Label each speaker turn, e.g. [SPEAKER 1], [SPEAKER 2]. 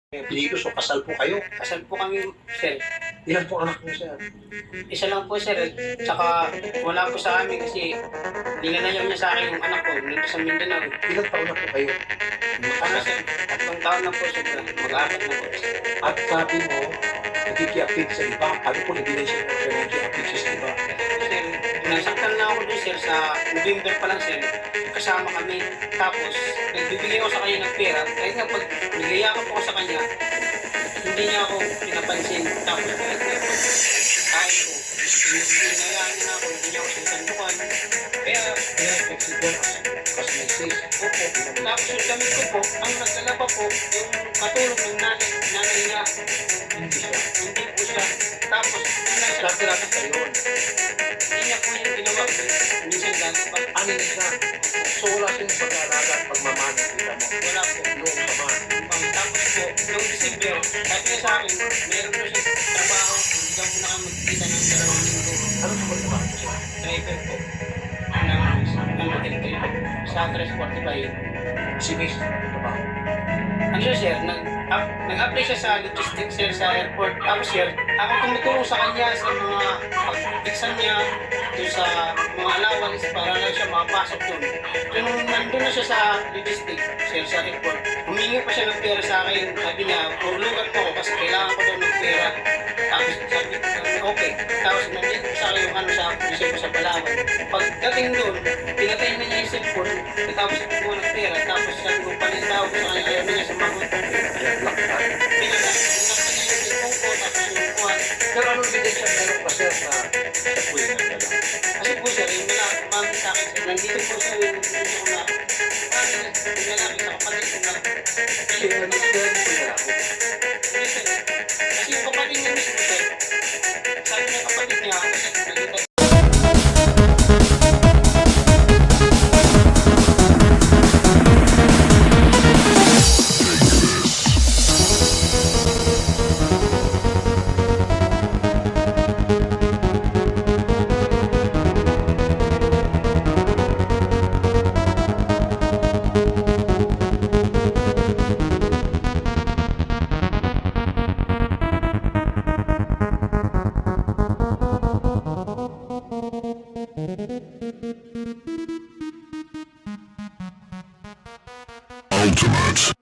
[SPEAKER 1] Apelidos o kasal po kayo?
[SPEAKER 2] Kasal po kami, sir.
[SPEAKER 1] Ilan po anak niyo, sir?
[SPEAKER 2] Isa lang po, sir. Tsaka wala po sa amin kasi ninanayaw niya sa akin yung anak ko nito sa Mindanao.
[SPEAKER 1] Ilan taon na po kayo?
[SPEAKER 2] Ano, sir? 3 taon na po, sir. Mag-apat na po.
[SPEAKER 1] At sabi mo, nagkikiapid sa iba. Ano po ebidensya po siya nagkikiapid sa iba?
[SPEAKER 2] Sir, nasaktan na ako doon, sir, sa November pa lang, sir. Kasama kami. Tapos, nagbibigay ako sa kanya ng pera. Kahit nga pag nagayakap ako sa kanya, hindi niya ako pinapansin. Tapos, kahit nga pag kain ko, hinayaan niya na ako, hindi niya ako sinsandukan. Kaya,
[SPEAKER 1] Accident as misis.
[SPEAKER 2] opo. Tapos yung damit ko po, ang nagdala pa po, yung katulong ng nanay niya.
[SPEAKER 1] Hindi siya.
[SPEAKER 2] Hindi po siya. Tapos, yun lang siya.
[SPEAKER 1] Dati kayo yun.
[SPEAKER 2] Hindi niya po yung ginawa. Minsan dati pa.
[SPEAKER 1] Ano siya? So wala siyang pag-aalaga at pagmamana kita mo.
[SPEAKER 2] Wala po.
[SPEAKER 1] Noong sama.
[SPEAKER 2] Tapos po, noong December, sabi niya sa akin, meron po siya trabaho, hindi daw po na kami magkita ng 2 linggo.
[SPEAKER 1] Ano po ba naman siya?
[SPEAKER 2] Driver po. Ng hotel trip. Sa 345.
[SPEAKER 1] Si Miss, ano ba?
[SPEAKER 2] Ano siya, sir? Nag-apply siya sa logistics, sir, sa airport. Tapos, sir, ako tumutulong sa kanya sa mga pag-exam niya, doon sa mga allowance para lang siya makapasok doon. So, nung nandun na siya sa logistics, sir, sa airport, humingi pa siya ng pera sa akin. Sabi niya, purlugan ko ako kasi kailangan ko daw ng pera. Tapos, sabi ko, okay. Tapos, nandito sa akin yung ano sa pulisya ko sa Palawan. Pagdating doon, pinatay na niya yung cellphone, tapos kumuha ng pera, tapos sabi ko, palintaw ko sa kanya, ayaw na niya sa mga
[SPEAKER 1] Ayan, lakad. Pero anong ebidensya meron pa sir na siya po yung nagdala?
[SPEAKER 2] Kasi po sir, yung wala kumami sa akin sir, nandito po sir yung gusto ko na yung lalaki sa kapatid ko na
[SPEAKER 1] Kasi nag-isdan po niya ako.
[SPEAKER 2] kasi yung kapatid niya mismo sir, sabi ng kapatid niya, kasi nagkita
[SPEAKER 3] Ultimate.